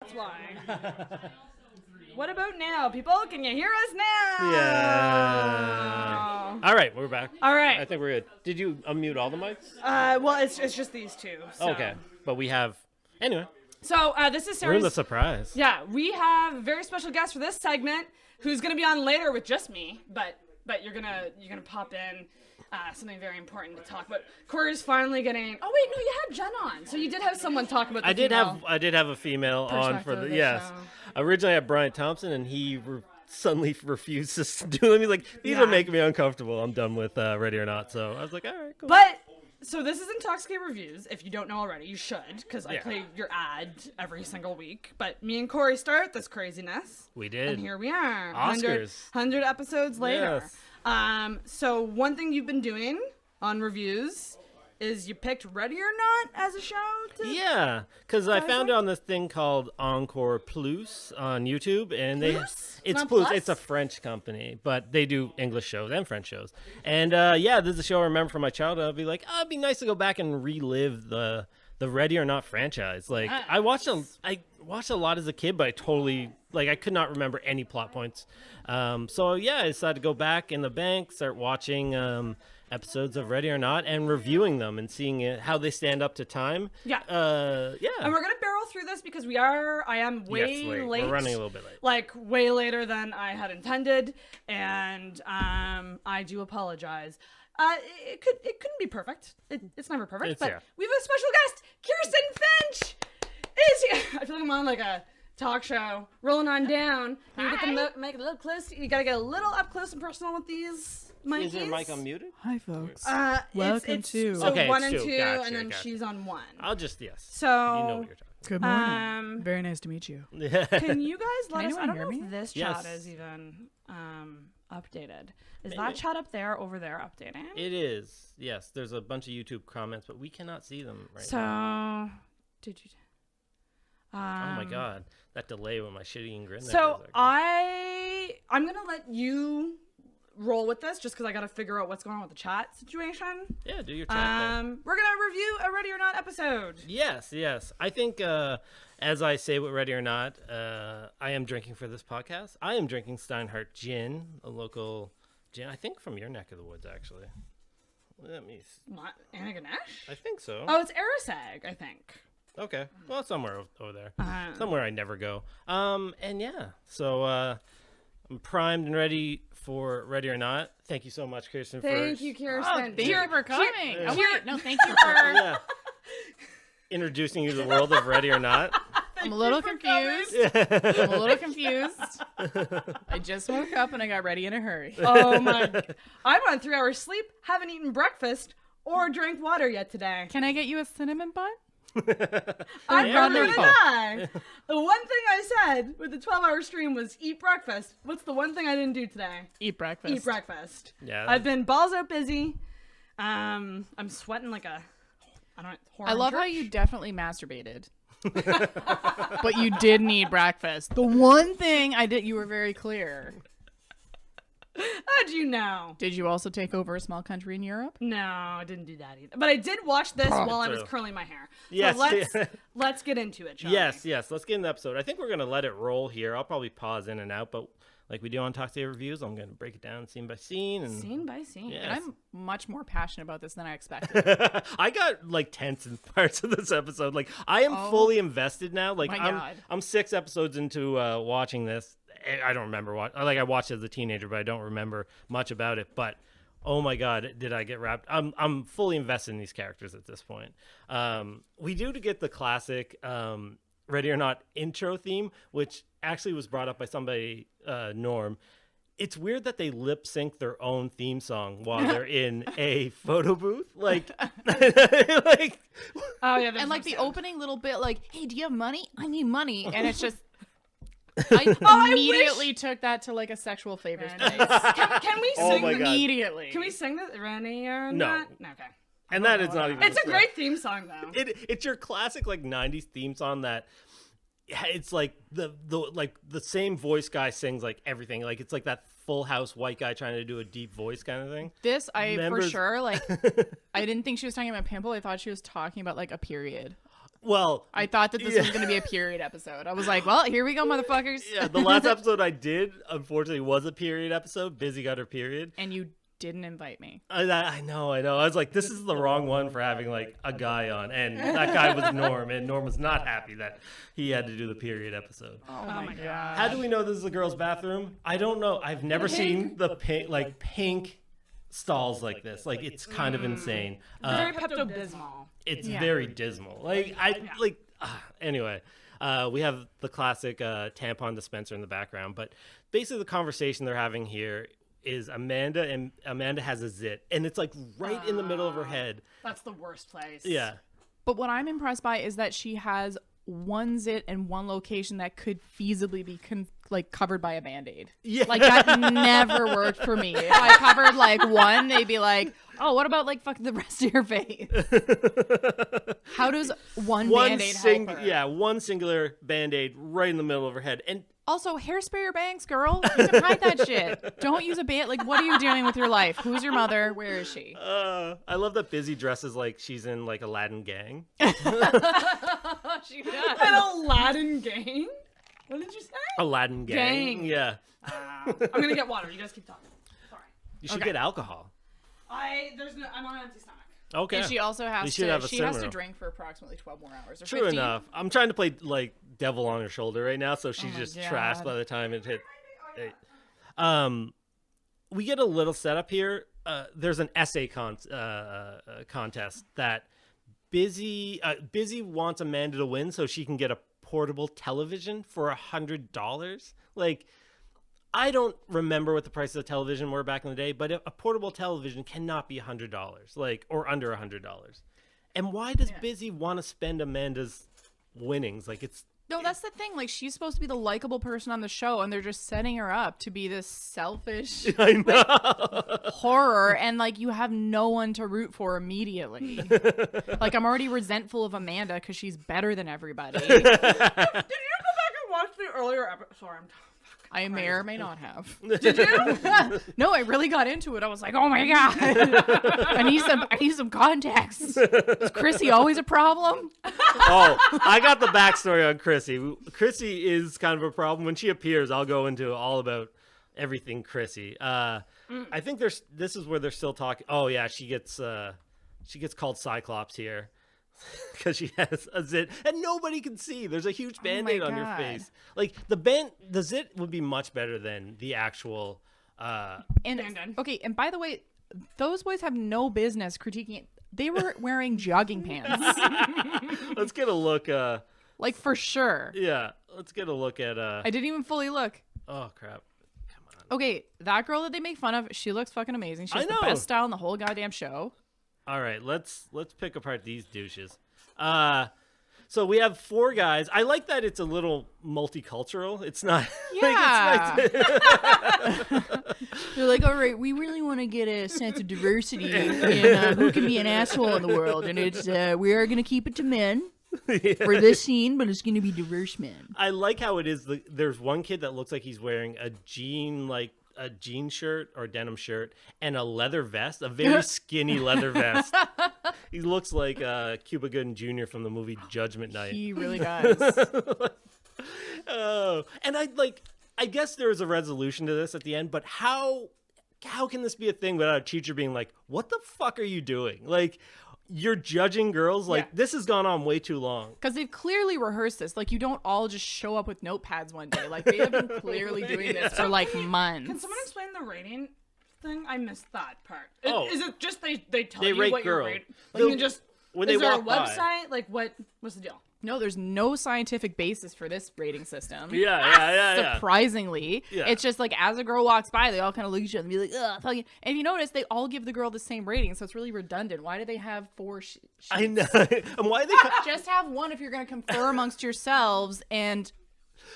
That's why. What about now, people? Can you hear us now? Yeah. All right, we're back. All right. I think we're good. Did you unmute all the mics? Well, it's just these two. So. Okay, but we have anyway. So this is Sarah's. We're the surprise. Yeah, we have a very special guest for this segment, who's gonna be on later with just me, but you're gonna pop in. Something very important to talk about. Corey's finally getting. Oh wait, no, you had Jen on, so you did have someone talk about. I did have a female on for the yes. Show. Originally, I had Brian Thompson, and he suddenly refused to do it. Like, these are making me uncomfortable. I'm done with Ready or Not. So I was like, all right, cool. But so this is Intoxicated Reviews. If you don't know already, you should, because I play your ad every single week. But me and Corey start this craziness. We did, and here we are. Oscars. 100 episodes later. Yes. So one thing you've been doing on reviews is you picked Ready or Not as a show. Yeah, because I found it on this thing called Encore Plus on YouTube, and it's Plus. It's a French company, but they do English shows and French shows. And this is a show I remember from my childhood. I'd be like, it'd be nice to go back and relive the Ready or Not franchise. Like I watched a lot as a kid, but I could not remember any plot points. I decided to go back in the bank, start watching episodes of Ready or Not and reviewing them and seeing how they stand up to time. Yeah. And we're going to barrel through this because I am way late. We're running a little bit late. Like way later than I had intended. And I do apologize. It couldn't be perfect. It's never perfect. But we have a special guest, Kirsten Finch is here. I feel like I'm on like a talk show, rolling on down. You get the mic a little close. You gotta get a little up close and personal with these mics. Is your mic unmuted? Hi, folks. Welcome to. So okay, 1 and 2, gotcha, and then she's on 1. I'll just So you know what you're talking. Good morning. Very nice to meet you. Can you guys let us? I don't know me? if this chat is even updated. Is that chat up there, over there, updating? It is. Yes, there's a bunch of YouTube comments, but we cannot see them right now. Did you? Oh my god, that delay with my shitty grin. So I'm gonna let you roll with this just because I gotta figure out what's going on with the chat situation. Yeah, do your chat thing. We're gonna review a Ready or Not episode. Yes. I think as I say with Ready or Not, I am drinking for this podcast. I am drinking Steinhardt Gin, a local gin, I think from your neck of the woods, actually. Let me see. What? Anna Ganesh? I think so. Oh, it's Erisag, I think. Okay. Well, it's somewhere over there. Somewhere I never go. So I'm primed and ready for Ready or Not. Thank you so much, Kirsten. Thank you, Kirsten. Thank you for coming. Thank you for introducing you to the world of Ready or Not. I'm a little confused. I just woke up and I got ready in a hurry. Oh my. I'm on 3 hours sleep, haven't eaten breakfast or drank water yet today. Can I get you a cinnamon bun? I'm gonna die. The one thing I said with the 12-hour stream was eat breakfast. What's the one thing I didn't do today? Eat breakfast. Yeah. I've been balls out busy. I'm sweating like a I love how you definitely masturbated. But you did need breakfast. The one thing I did, you were very clear. How'd you know? Did you also take over a small country in Europe? No, I didn't do that either. But I did watch this while I was curling my hair. Yes. So let's get into it, shall we? Yes. Let's get in the episode. I think we're going to let it roll here. I'll probably pause in and out, but like we do on Intoxicated Reviews, I'm going to break it down scene by scene. Scene by scene. Yes. And I'm much more passionate about this than I expected. I got like tense in parts of this episode. Like I am fully invested now. Like I'm 6 episodes into watching this. I don't remember I watched it as a teenager, but I don't remember much about it. But oh my god, did I get wrapped? I'm fully invested in these characters at this point. We do to get the classic Ready or Not intro theme, which actually was brought up by somebody, Norm. It's weird that they lip sync their own theme song while they're in a photo booth. Like, like oh yeah, and like the opening little bit, like, hey, do you have money? I need money, and it's just. I immediately took that to like a sexual favors place. Can we sing immediately? Can we sing the Ready or No. Not? No. Okay. And that is not even. It's a great theme song though. It's your classic like '90s theme song that. It's like the same voice guy sings like everything. Like it's like that Full House white guy trying to do a deep voice kind of thing. This for sure. Like I didn't think she was talking about pimple. I thought she was talking about like a period. Well, I thought that this was going to be a period episode. I was like, well, here we go, motherfuckers. Yeah, the last episode I did, unfortunately, was a period episode. Busy got her period. And you didn't invite me. I know. I was like, this is the wrong one for having like a guy on. And that guy was Norm. And Norm was not happy that he had to do the period episode. Oh my God. How do we know this is a girl's bathroom? I don't know. I've never seen the pink stalls like this. Like, it's kind of insane. Very Pepto-Bismol. It's very dismal. Anyway, we have the classic tampon dispenser in the background, but basically the conversation they're having here is Amanda has a zit, and it's like right in the middle of her head. That's the worst place. Yeah. But what I'm impressed by is that she has one zit in one location that could feasibly be covered by a Band-Aid. Yeah. Like, that never worked for me. If I covered like one, they'd be like, oh, what about like fucking the rest of your face? How does one Band-Aid help her? Yeah, one singular Band-Aid right in the middle of her head. And also, hairspray your bangs, girl. You can hide that shit. Don't use a band. Like, what are you doing with your life? Who's your mother? Where is she? I love that Busy dresses like she's in like Aladdin gang. She does. An Aladdin gang? What did you say? Aladdin gang. Yeah. I'm gonna get water. You guys keep talking. Sorry. You should get alcohol. I'm on an empty stomach. Okay. And she also has to drink for approximately 12 more hours. Or True 15. enough. I'm trying to play like devil on her shoulder right now, so she's just trashed by the time it hit. We get a little setup here. There's an essay contest that Busy wants Amanda to win so she can get a portable television for $100. Like, I don't remember what the price of the television were back in the day, but a portable television cannot be $100, like, or under $100. And why does Busy want to spend Amanda's winnings? Like, it's... No, that's the thing. Like, she's supposed to be the likable person on the show, and they're just setting her up to be this selfish horror, and, like, you have no one to root for immediately. Like, I'm already resentful of Amanda because she's better than everybody. Did you go back and watch the earlier episode? Sorry, I may or may not have. Did you? No, I really got into it. I was like, oh my God. I need some context. Is Chrissy always a problem? Oh, I got the backstory on Chrissy. Chrissy is kind of a problem. When she appears, I'll go into all about everything Chrissy. I think this is where they're still talking. Oh yeah, she gets called Cyclops here. Because she has a zit and nobody can see. There's a huge Band-Aid on your face. Like, the zit would be much better than the actual okay, and by the way, those boys have no business critiquing it. They were wearing jogging pants. Let's get a look. Like, for sure. Yeah, let's get a look at I didn't even fully look. Oh crap. Come on. Okay, that girl that they make fun of, she looks fucking amazing. She has the best style in the whole goddamn show. All right, let's pick apart these douches. So we have 4 guys. I like that it's a little multicultural. It's not. Yeah. Like, it's nice. They're like, all right, we really want to get a sense of diversity in who can be an asshole in the world, and it's we are going to keep it to men for this scene, but it's going to be diverse men. I like how it is. There's one kid that looks like he's wearing a jean shirt or denim shirt and a leather vest, a very skinny leather vest. He looks like Cuba Gooding Jr. from the movie Judgment Night. He really does. And I guess there is a resolution to this at the end, but how can this be a thing without a teacher being like, what the fuck are you doing? Like, you're judging girls? Like, this has gone on way too long. Because they've clearly rehearsed this. Like, you don't all just show up with notepads one day. Like, they have been clearly doing this for, like, months. Can someone explain the rating thing? I missed that part. Is it just they tell you what girl. you're rating? Like, you just... When is they there a walk website? Like, what's the deal? No, there's no scientific basis for this rating system. Yeah. Surprisingly. Yeah. It's just like, as a girl walks by, they all kind of look at each other and be like, ugh. And if you notice, they all give the girl the same rating, so it's really redundant. Why do they have 4 sheets? I know. And why they just have one if you're going to confer amongst yourselves and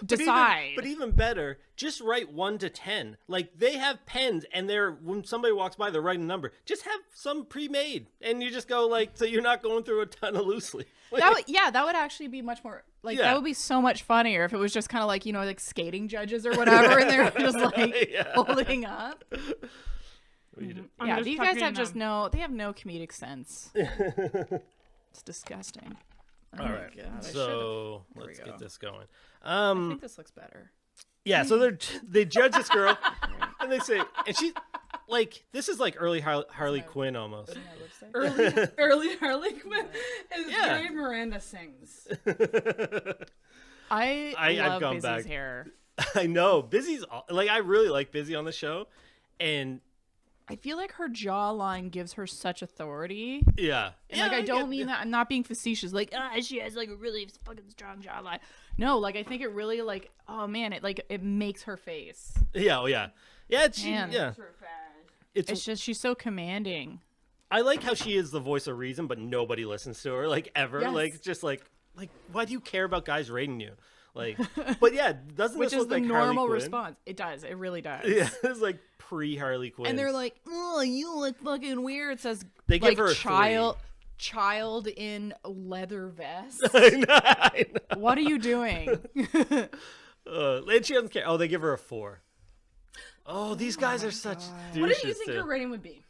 decide. But even better, just write 1 to 10. Like, they have pens, and when somebody walks by, they're writing a number. Just have some pre-made, and you just go like, so you're not going through a ton of loosely. Like, that would actually be much more like that would be so much funnier if it was just kind of like, you know, like skating judges or whatever, and they're just like holding up. Yeah, these guys have no comedic sense. It's disgusting. All right. God, so let's get this going. I think this looks better. Yeah, so they judge this girl, and they say, and she, like, this is like early Harley Quinn almost. Early Harley Quinn is the way Miranda sings. I love Busy's hair. I know. Busy's, like, I really like Busy on the show, and I feel like her jawline gives her such authority. Yeah. And like, I don't mean that. I'm not being facetious. Like, she has like a really fucking strong jawline. No, like, I think it really, like, oh man, it makes her face. Yeah. Oh yeah. Yeah. It's just she's so commanding. I like how she is the voice of reason, but nobody listens to her, like, ever. Yes. Like, just like, why do you care about guys rating you? Like, but yeah, doesn't which this is look the like normal Harley response? It does. It really does. Yeah, it's like pre-Harley Quinn. And they're like, "Oh, you look fucking weird." It says they give like her a child in leather vest. I know. What are you doing? And she doesn't care. Oh, they give her a 4. Oh, these guys are such douches. What do you think your rating would be?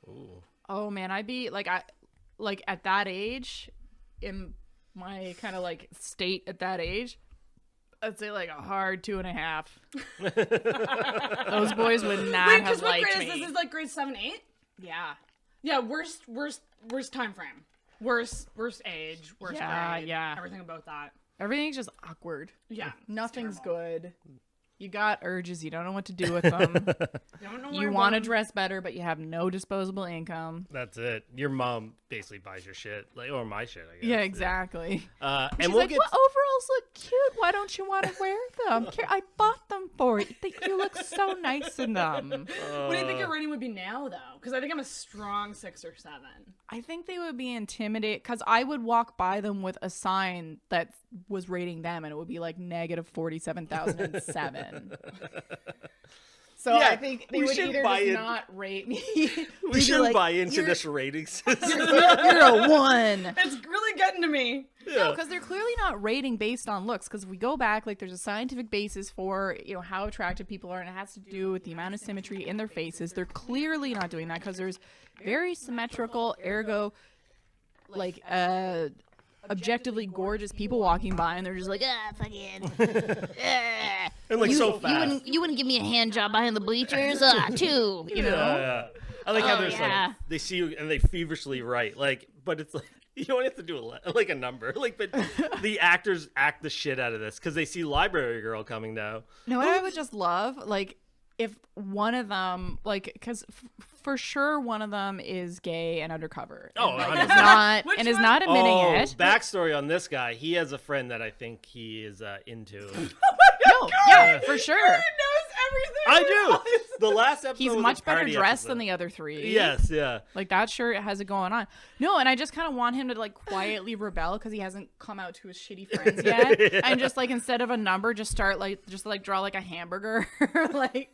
Ooh. Oh man, I'd be like at that age, in my kind of like state at that age, I'd say like a hard 2.5. Those boys would not have liked me. This is like grade 7, 8. Yeah. Yeah. Worst time frame. Worst age. Worst grade. Yeah. Everything about that. Everything's just awkward. Yeah. Nothing's good. You got urges. You don't know what to do with them. You want to dress better, but you have no disposable income. That's it. Your mom basically buys your shit, like, or my shit, I guess. Yeah, exactly. And she's we'll like, get... well, overalls look cute. Why don't you want to wear them? I bought them for you. You look so nice in them. What do you think your rating would be now, though? Because I think I'm a strong 6 or 7. I think they would be intimidated because I would walk by them with a sign that was rating them, and it would be like negative 47,007. So yeah, I think they would either just not rate me. We shouldn't buy into this rating system. You're a 1. It's really getting to me. Yeah. No, because they're clearly not rating based on looks. Because if we go back, like, there's a scientific basis for, you know, how attractive people are, and it has to do with the amount of symmetry in their faces. They're clearly not doing that because there's very symmetrical, ergo, like, objectively gorgeous people walking by, and they're just like, fucking, and like so fast. You wouldn't give me a hand job behind the bleachers, too, you know? Yeah. I like how there's like they see you and they feverishly write, like, but it's like you don't have to do a number, like, but the actors act the shit out of this because they see Library Girl coming now. No, what I would just love, like, if one of them, like, because for sure one of them is gay and undercover. Oh, and is not admitting it. Backstory on this guy: he has a friend that I think he is into. Yeah, for sure. He knows everything. I do. The last episode, he's much better dressed than the other 3. Yes, yeah. Like, that sure has it going on. No, and I just kind of want him to like quietly rebel because he hasn't come out to his shitty friends yet, and just like instead of a number, just start like draw like a hamburger, like.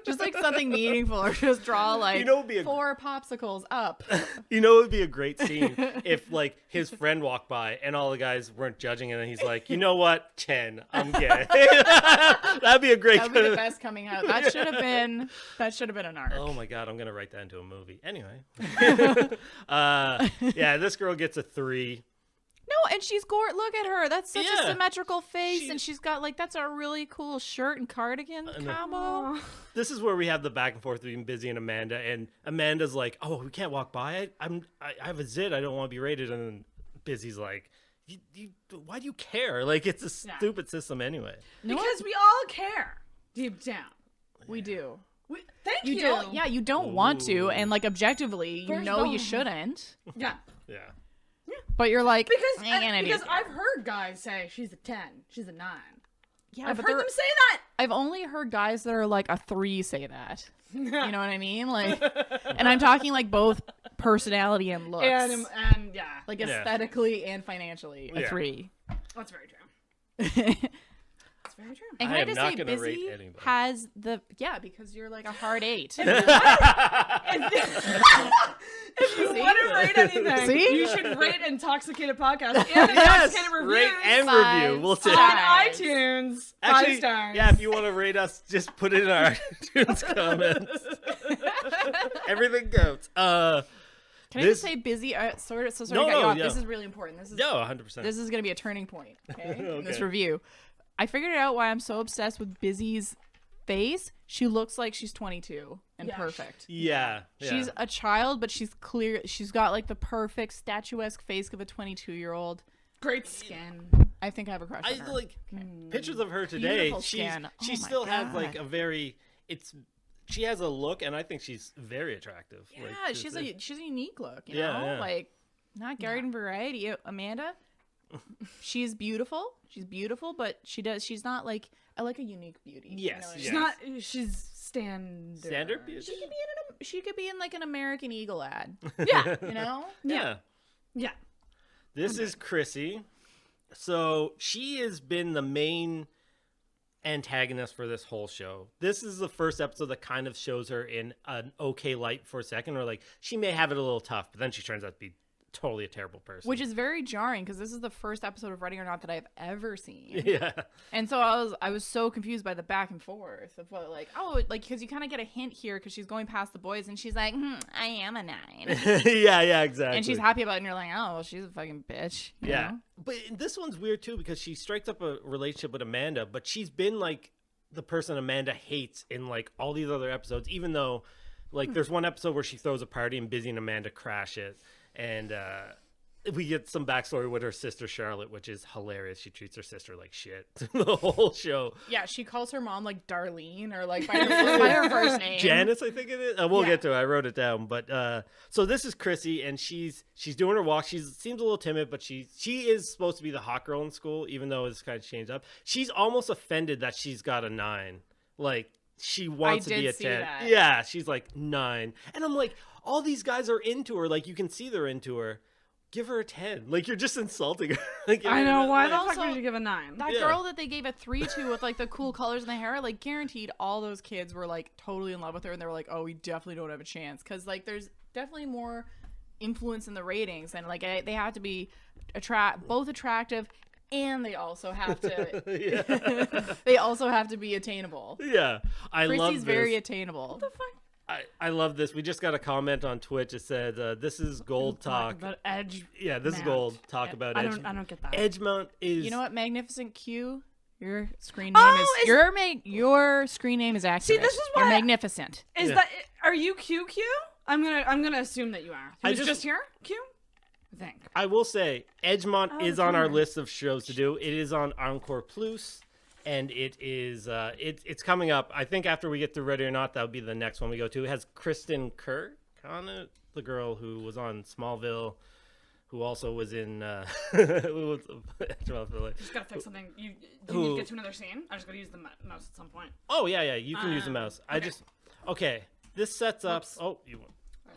Just like something meaningful, or just draw like 4 popsicles up. You know, it would be a great scene if like his friend walked by and all the guys weren't judging, and then he's like, you know what, 10, I'm gay. That'd be a great. That'd be the best coming out. That should have been an arc. Oh my god, I'm gonna write that into a movie. Anyway, yeah, this girl gets a 3. No, and she's gorgeous. Look at her. That's such a symmetrical face, and she's got like that's a really cool shirt and cardigan combo. This is where we have the back and forth between Busy and Amanda, and Amanda's like, "Oh, we can't walk by. I have a zit. I don't want to be rated." And then Busy's like, "Why do you care? Like, it's a stupid system anyway." Because we all care deep down. We do. Thank you. Yeah, you don't want to, and like objectively, you know you shouldn't. Yeah. Yeah. But you're like, because I've heard guys say she's a 10, she's a 9. Yeah, I've heard them say that. I've only heard guys that are like a 3 say that. You know what I mean? Like, and I'm talking like both personality and looks, and like aesthetically and financially, a 3. That's very true. That's very true. And can I just say, Busy has because you're like a hard 8. If you want to rate anything, you should rate InTalksicated Podcast and InTalksicated Reviews. Rate and review. We'll see. On iTunes. Actually, 5 stars. Yeah, if you want to rate us, just put it in our iTunes comments. Everything goes. Can I just say busy? Sorry to cut you off. This is really important. This is 100%. This is going to be a turning point, okay? In this review. I figured out why I'm so obsessed with Busy's face. She looks like she's 22 and perfect. Yeah. She's a child, but she's clear. She's got like the perfect statuesque face of a 22-year-old. Great skin. I think I have a crush on her. Like pictures of her today. She still has like a very she has a look, and I think she's very attractive. Yeah, like, she's a unique look. You know, like not garden variety. Amanda, she's beautiful. She's beautiful, but she's not like I like a unique beauty. Yes, you know she's standard. Standard beauty. She could be in like an American Eagle ad. Yeah, you know. Yeah. This is Chrissy. So she has been the main antagonist for this whole show. This is the first episode that kind of shows her in an okay light for a second, or like she may have it a little tough, but then she turns out to be totally a terrible person, which is very jarring because this is the first episode of Ready or Not that I've ever seen. Yeah, and so I was so confused by the back and forth of what because you kind of get a hint here because she's going past the boys and she's like, I am a 9. yeah, exactly, and she's happy about it, and you're like, oh, well, she's a fucking bitch. You know? But this one's weird too because she strikes up a relationship with Amanda, but she's been like the person Amanda hates in like all these other episodes, even though like there's one episode where she throws a party and Busy and Amanda crash it. And we get some backstory with her sister Charlotte, which is hilarious. She treats her sister like shit the whole show. Yeah, she calls her mom like Darlene or like by her first name. Janice, I think it is. We'll get to it. I wrote it down. But so this is Chrissy, and she's doing her walk. She seems a little timid, but she is supposed to be the hot girl in school, even though it's kind of changed up. She's almost offended that she's got a 9. Like she wants to be a 10. That. Yeah, she's like 9, and I'm like, all these guys are into her. Like you can see they're into her. Give her a 10. Like you're just insulting her. Like, I know. Why the fuck would you give a 9? That girl that they gave a 3 to with like the cool colors in the hair, like guaranteed all those kids were like totally in love with her, and they were like, oh, we definitely don't have a chance because like there's definitely more influence in the ratings, and like they have to be both attractive. And they also have to. They also have to be attainable. Yeah, I love this. Chrissy's very attainable. What the fuck? I love this. We just got a comment on Twitch. It said, "This is gold talk about Edge." Yeah, this is gold talk about Edge. I don't get that. Edgemount is. You know what? Magnificent Q. Your screen name your screen name is accurate. See, this is why you're magnificent. Is that? Are you QQ? I'm gonna assume that you are. Who's just here? Q. I think. I will say, Edgemount is on our list of shows to do. It is on Encore Plus. And it is it's coming up. I think after we get through Ready or Not, that'll be the next one we go to. It has Kirsten Kirk on it, the girl who was on Smallville, who also was in Just gotta fix something. Do you need to get to another scene? I'm just gonna use the mouse at some point. Oh yeah, you can use the mouse. Okay. This sets up. Oops. Oh, you.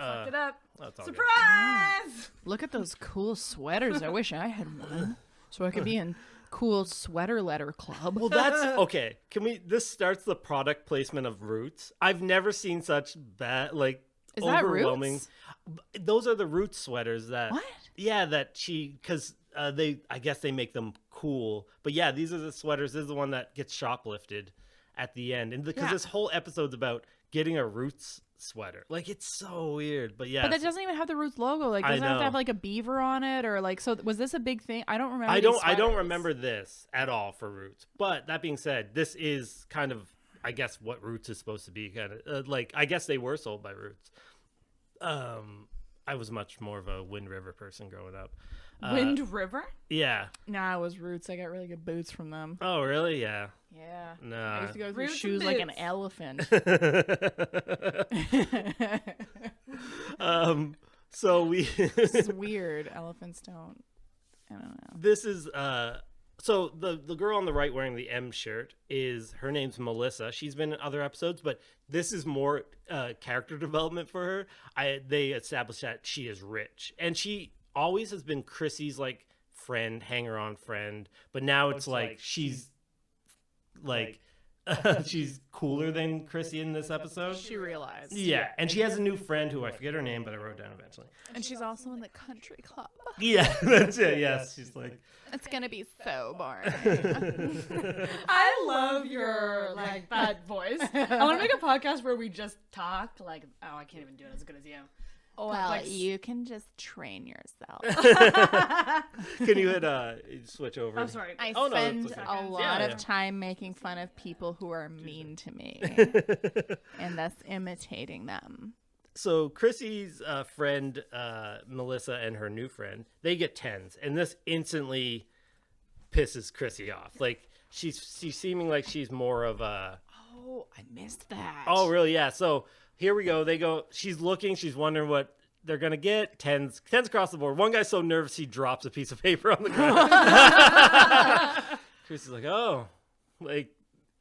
I fucked it up. Surprise! Look at those cool sweaters. I wish I had one, so I could be in cool sweater letter club. Well, that's okay. This starts the product placement of Roots. I've never seen such bad, like, is overwhelming. That Roots? Those are the Roots sweaters that. What? Yeah, because I guess they make them cool. But yeah, these are the sweaters. This is the one that gets shoplifted at the end, and because this whole episode's about getting a Roots sweater. Like, it's so weird, but yeah. But it doesn't even have the Roots logo. Like, doesn't it have to have like a beaver on it, or like? So was this a big thing? I don't remember. I don't remember this at all for Roots. But that being said, this is kind of, I guess, what Roots is supposed to be. Kind of like, I guess they were sold by Roots. I was much more of a Wind River person growing up. Wind River? Yeah. Nah, it was Roots. I got really good boots from them. Oh, really? Yeah. Yeah. Nah. I used to go through Roots shoes like an elephant. So we. This is weird. Elephants don't. I don't know. This is so the girl on the right wearing the M shirt her name's Melissa. She's been in other episodes, but this is more character development for her. They established that she is rich, and she always has been Chrissy's like friend, hanger-on friend, but now it's like she's like she's cooler than Chrissy in this episode. She realized. Yeah, and she has a new friend who I forget her name, but I wrote down eventually. And she's also in the country club. Yeah, that's it. Yes, she's like. It's gonna be so boring. I love your like that voice. I want to make a podcast where we just talk like, oh, I can't even do it as good as you. Well, you can just train yourself. Can you switch over? I'm sorry. I spend a lot of time making fun of people who are mean to me and thus imitating them. So Chrissy's friend, Melissa, and her new friend, they get 10s. And this instantly pisses Chrissy off. Like, she's seeming like she's more of a... Oh, I missed that. Oh, really? Yeah. So here we go. They go. She's looking. She's wondering what they're gonna get. 10s across the board. One guy's so nervous he drops a piece of paper on the ground. Chrissy's like, oh, like,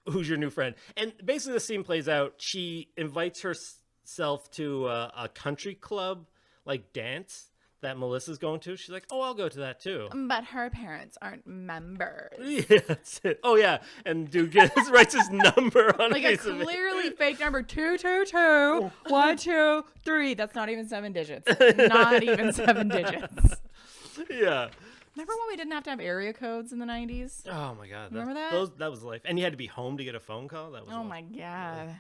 who's your new friend? And basically, the scene plays out. She invites herself to a country club, like, dance that Melissa's going to. She's like, oh, I'll go to that too. But her parents aren't members. Yeah, that's it. Oh, yeah. And dude writes his number on like a clearly fake number. 222 123. That's not even 7 digits. Not even 7 digits. Yeah. Remember when we didn't have to have area codes in the 90s? Oh my God. Remember that? That was life. And you had to be home to get a phone call? That was oh my God.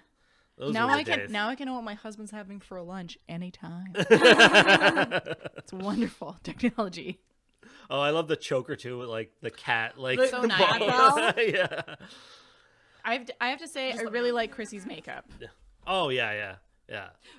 Now I can know what my husband's having for lunch anytime. It's wonderful technology. Oh, I love the choker too, with like the cat, like so the nice. Yeah. I have to say, I really like Chrissy's makeup. Oh yeah.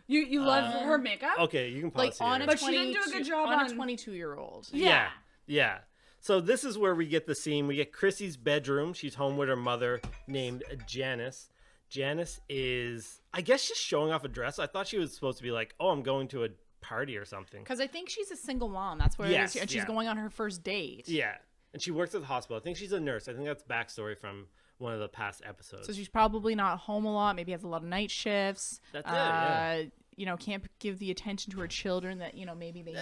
You love her makeup? Okay, you can pause like here. on a but she didn't do a good job on a 22-year-old. Yeah. So this is where we get the scene. We get Chrissy's bedroom. She's home with her mother named Janice. Janice is, I guess, just showing off a dress. I thought she was supposed to be like, oh, I'm going to a party or something. Because I think she's a single mom. That's where it is. And she's going on her first date. Yeah. And she works at the hospital. I think she's a nurse. I think that's backstory from one of the past episodes. So she's probably not home a lot. Maybe has a lot of night shifts. That's it, yeah. Can't give the attention to her children that, maybe they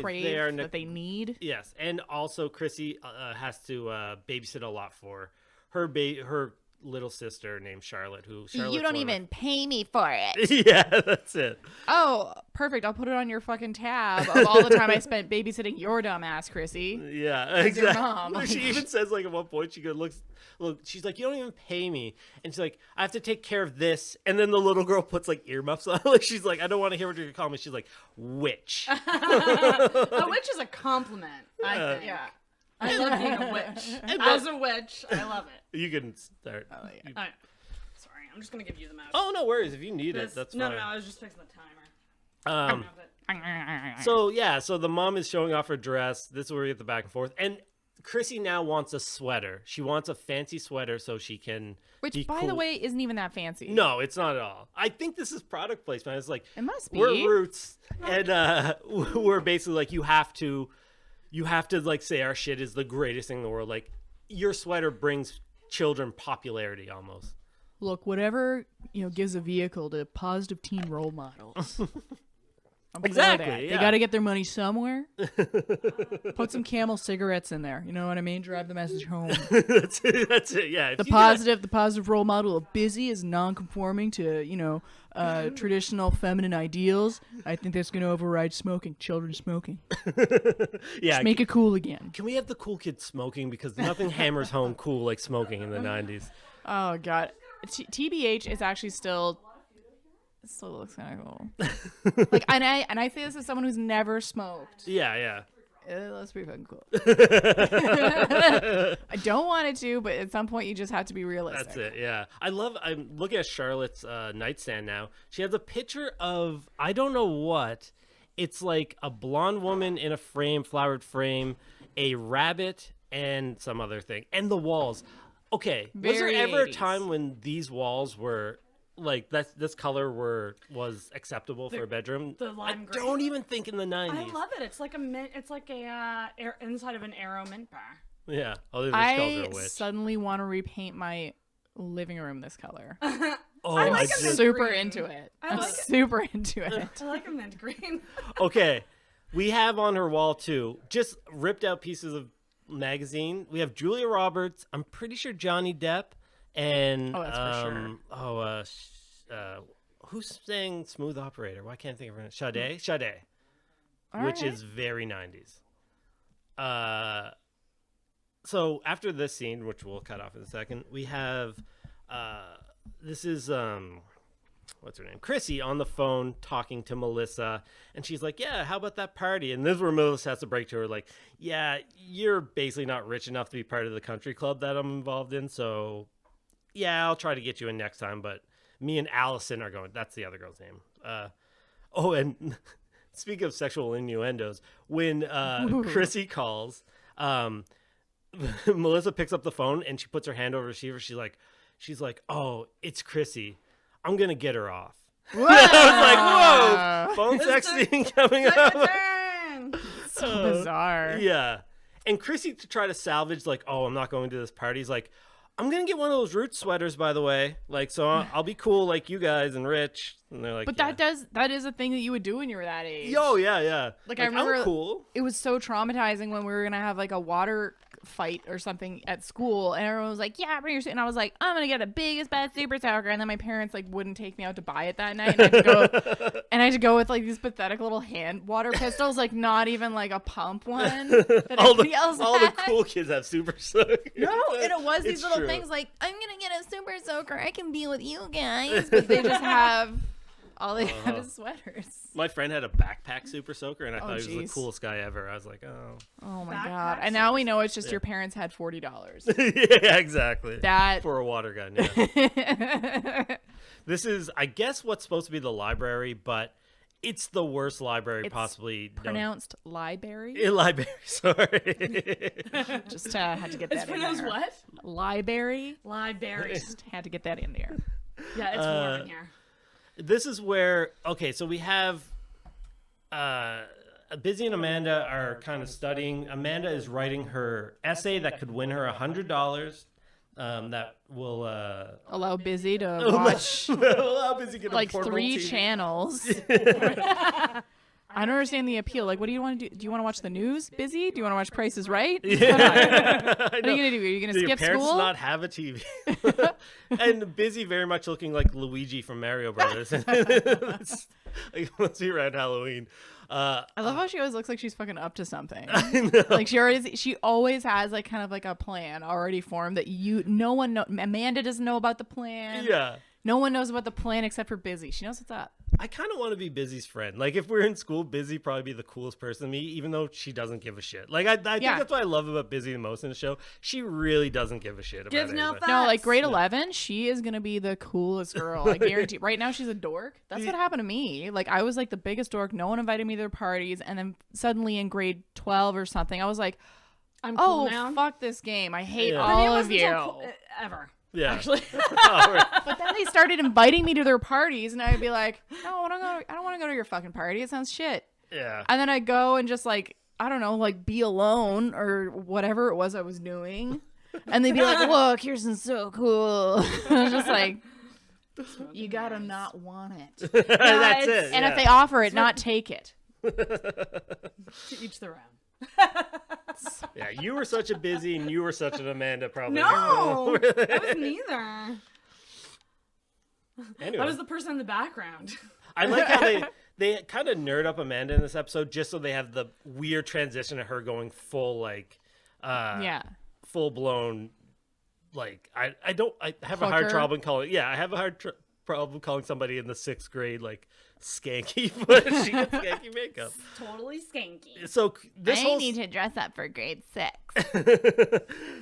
crave, that they need. Yes. And also Chrissy has to babysit a lot for her little sister named Charlotte, you don't even pay me for it. Yeah, that's it. Oh, perfect. I'll put it on your fucking tab of all the time I spent babysitting your dumb ass, Chrissy. Yeah, exactly. Your mom. She even says, like, at one point, she goes, look, she's like, you don't even pay me. And she's like, I have to take care of this. And then the little girl puts, like, earmuffs on. Like, she's like, I don't want to hear what you're calling me. She's like, witch. A witch is a compliment, I think. Yeah. I love being a witch. As a witch, I love it. You can start. Oh, yeah. Sorry, I'm just going to give you the mouse. Oh, no worries. If you need it, that's fine. No, I was just fixing the timer. So the mom is showing off her dress. This is where we get the back and forth. And Chrissy now wants a sweater. She wants a fancy sweater so she can Which, by the way, isn't even that fancy. No, it's not at all. I think this is product placement. It's like, it must be. We're Roots, and we're basically like, you have to like say our shit is the greatest thing in the world. Like, your sweater brings children popularity almost. Look, whatever gives a vehicle to positive teen role models. Exactly. Yeah. They got to get their money somewhere. Put some Camel cigarettes in there. You know what I mean? Drive the message home. That's it. Yeah. The positive role model of busy is non-conforming to traditional feminine ideals. I think that's going to override smoking. Children smoking. Yeah. Just make it cool again. Can we have the cool kids smoking, because nothing hammers home cool like smoking in the 90s. Oh God. TBH is actually still looks kind of cool. Like, and I say this as someone who's never smoked. Yeah. That's pretty fucking cool. I don't want it to, but at some point you just have to be realistic. That's it. Yeah, I'm looking at Charlotte's nightstand now. She has a picture of, I don't know what. It's like a blonde woman in a flowered frame, a rabbit, and some other thing, and the walls. Okay, was there ever 80s. A time when these walls were like this color was acceptable for a bedroom? The lime green. Don't even think in the 90s. I love it. It's like inside of an Aero mint bar. Yeah. Oh, I suddenly want to repaint my living room this color. I like I'm super into it. I'm super into it. I like a mint green. Okay, we have on her wall too, just ripped out pieces of magazine. We have Julia Roberts. I'm pretty sure Johnny Depp. And that's for sure. Who's saying Smooth Operator? Why can't I think of her name? Sade, which is very 90s. So after this scene, which we'll cut off in a second, we have this is what's her name? Chrissy on the phone talking to Melissa. And she's like, yeah, how about that party? And this is where Melissa has to break to her like, yeah, you're basically not rich enough to be part of the country club that I'm involved in. So, yeah, I'll try to get you in next time. But me and Allison are going. That's the other girl's name. And speaking of sexual innuendos, when Chrissy calls, Melissa picks up the phone and she puts her hand over the receiver. She's like, oh, it's Chrissy. I'm going to get her off. Whoa. I was like, whoa, phone sexting coming up. So bizarre. Yeah. And Chrissy, to try to salvage, like, oh, I'm not going to this party. He's like, I'm going to get one of those root sweaters, by the way. Like, so I'll be cool like you guys and rich. And they're like, but that is a thing that you would do when you were that age. Oh, yeah. Like I remember I'm cool. It was so traumatizing when we were going to have like a water fight or something at school, and everyone was like, yeah, bring your suit. And I was like, I'm gonna get the biggest best super soaker, and then my parents like wouldn't take me out to buy it that night, and I had to go with like these pathetic little hand water pistols, like not even like a pump one that all everybody else all had. the cool kids have super soakers. No, and it was these little things like, I'm gonna get a super soaker, I can be with you guys, but they just have all they have is sweaters. My friend had a backpack super soaker, and I thought he was the geez. coolest guy ever. I was like, oh my Backpack god! And now we know it's just your parents had $40. yeah, exactly. That for a water gun. Yeah. This is, I guess, what's supposed to be the library, but it's the worst library possibly pronounced library. Library, sorry. Just had to get that. It's pronounced in there. what? Library. Library. Just had to get that in there. Yeah, it's warm in here. This is where, okay, so we have Busy and Amanda are kind of studying. Amanda is writing her essay that could win her $100. That will allow Busy to watch allow Busy get like a 3 TV. channels. I don't understand the appeal. Like, what do you want to do? Do you want to watch the news, Busy? Do you want to watch Price is Right? Yeah. What are you going to do? Are you going to skip your parents school? not have a TV? And Busy very much looking like Luigi from Mario Brothers. Let's see around Halloween. I love how she always looks like she's fucking up to something. I know. Like she always has like kind of like a plan already formed that Amanda doesn't know about the plan. Yeah. No one knows about the plan except for Busy. She knows what's up. I kind of want to be Busy's friend. Like, if we're in school, Busy probably be the coolest person to me, even though she doesn't give a shit. Like, I think that's what I love about Busy the most in the show. She really doesn't give a shit about Gives no anybody. fucks. No, like grade 11, she is going to be the coolest girl. I guarantee. Right now, she's a dork. That's what happened to me. Like, I was like the biggest dork. No one invited me to their parties. And then suddenly in grade 12 or something, I was like, I'm cool now. Fuck this game. I hate Yeah. all of you. So cool, ever. Yeah. Actually. Oh, right. But then they started inviting me to their parties, and I'd be like, no, I don't want to go to your fucking party. It sounds shit. Yeah. And then I'd go and just like, I don't know, like be alone or whatever it was I was doing. And they'd be like, look, Kirsten's so cool. I was just like, you gotta not want it. That's it. And if they offer it, not take it. To each their own. Yeah, you were such a Busy and you were such an Amanda, probably. No, I was neither. Anyway. I was the person in the background. I like how they kind of nerd up Amanda in this episode just so they have the weird transition of her going full like full blown like I have a hard problem calling problem calling somebody in the 6th grade like skanky, but she gets skanky makeup. Totally skanky. So this whole need to dress up for grade 6.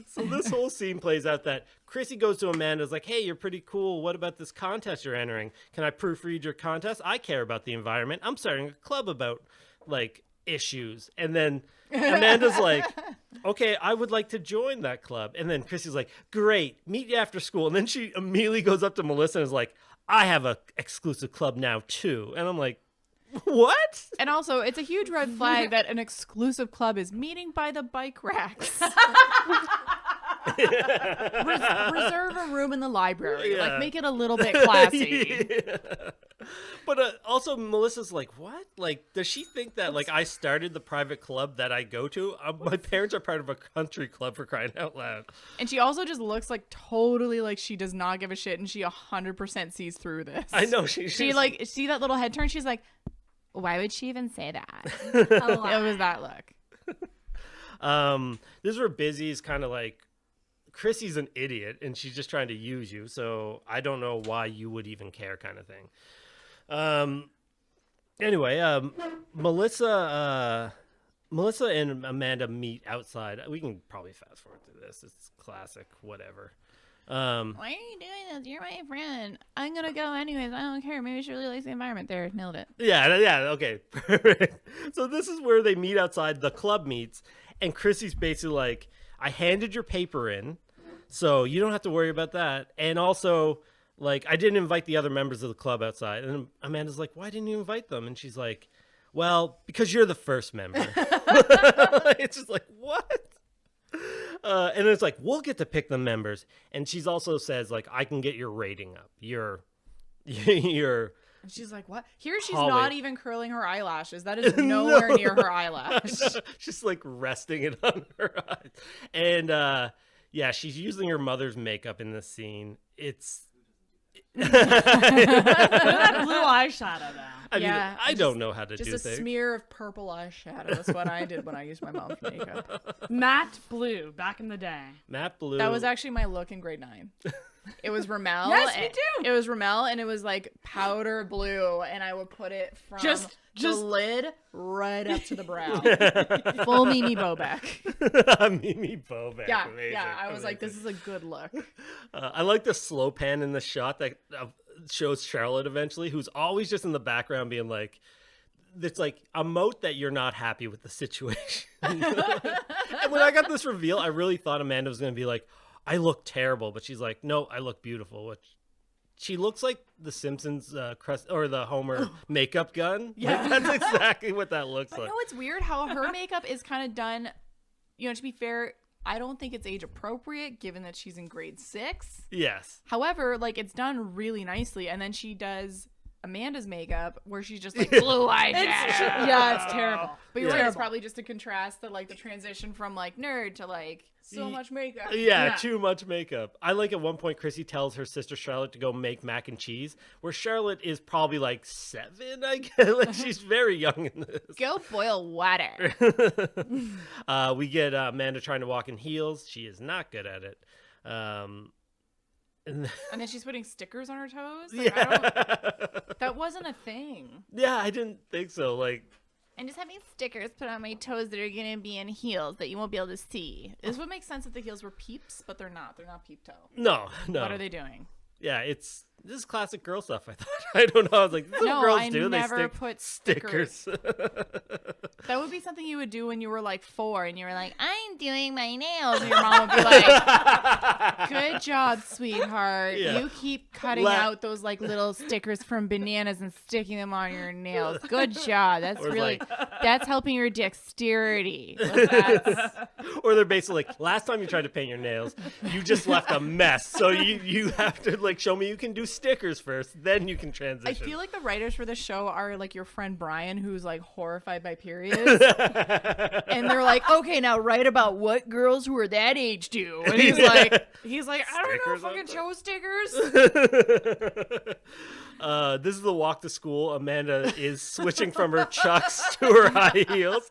So this whole scene plays out that Chrissy goes to Amanda's like, hey, you're pretty cool. What about this contest you're entering? Can I proofread your contest? I care about the environment. I'm starting a club about like issues. And then Amanda's like, okay, I would like to join that club. And then Chrissy's like, great, meet you after school. And then she immediately goes up to Melissa and is like, I have a exclusive club now too. And I'm like, what? And also, it's a huge red flag that an exclusive club is meeting by the bike racks. Reserve a room in the library. Yeah. Like, make it a little bit classy. Yeah. But also, Melissa's like, what? Like, does she think that, like, I started the private club that I go to? My parents are part of a country club, for crying out loud. And she also just looks like totally like she does not give a shit, and she 100% sees through this. I know. She like, see that little head turn? She's like, why would she even say that? It was that look. This is where Busy's kind of like Chrissy's an idiot and she's just trying to use you. So I don't know why you would even care, kind of thing. Anyway, Melissa and Amanda meet outside. We can probably fast forward through this. It's classic, whatever. Why are you doing this? You're my friend. I'm gonna go anyways. I don't care. Maybe she really likes the environment there. Nailed it. Yeah, okay. Perfect. So this is where they meet outside. The club meets, and Chrissy's basically like, I handed your paper in, so you don't have to worry about that. And also, like, I didn't invite the other members of the club outside. And Amanda's like, why didn't you invite them? And she's like, well, because you're the first member. It's just like, what? And it's like, we'll get to pick the members. And she's also says, like, I can get your rating up. You're And she's like, what? Here she's not even curling her eyelashes. That is nowhere near her eyelash. She's like resting it on her eyes. And yeah, she's using her mother's makeup in this scene. It's that blue eyeshadow now. I mean, I don't know how to do things. Just a smear of purple eyeshadow. That's what I did when I used my mom's makeup. Matte blue, back in the day. Matte blue. That was actually my look in grade 9. It was Rimmel. Yes, me too. It was Rimmel, and it was like powder blue, and I would put it from the lid right up to the brow. Full Mimi Bobek. Mimi Bobek. Yeah, amazing, I was like, this is a good look. I like the slow pan in the shot that shows Charlotte eventually, who's always just in the background being like, it's like a moat that you're not happy with the situation. And when I got this reveal, I really thought Amanda was going to be like, I look terrible, but she's like, no, I look beautiful, which she looks like the Simpsons crest or the Homer makeup gun. Yeah, like, that's exactly what that looks like. No, it's weird how her makeup is kind of done. You know, to be fair, I don't think it's age appropriate given that she's in grade 6. Yes. However, like it's done really nicely, and then she does Amanda's makeup where she's just like blue eyeshadow. Yeah, it's terrible. But you're right, it's probably just to contrast the like the transition from like nerd to like so much makeup. Yeah, too much makeup. I like at one point Chrissy tells her sister Charlotte to go make mac and cheese, where Charlotte is probably like 7, I guess. Like she's very young in this. Go boil water. We get Amanda trying to walk in heels. She is not good at it. And then she's putting stickers on her toes. Like, that wasn't a thing. Yeah, I didn't think so. Like, I'm just having stickers put on my toes that are going to be in heels that you won't be able to see. This would make sense if the heels were peeps, but they're not. They're not peep toe. No. What are they doing? Yeah, this is classic girl stuff, I thought. I don't know. I was like, this is what girls do. They never put stickers. That would be something you would do when you were like 4 and you were like, I'm doing my nails. And your mom would be like, good job, sweetheart. Yeah. You keep cutting out those like little stickers from bananas and sticking them on your nails. Good job. That's really, that's helping your dexterity. Or they're basically like, last time you tried to paint your nails, you just left a mess. So you have to like show me you can do stickers first, then you can transition. I feel like the writers for the show are like your friend Brian, who's like horrified by periods. And they're like, okay, now write about what girls who are that age do. And he's like, I don't know, fucking toe stickers. This is the walk to school. Amanda is switching from her Chucks to her high heels.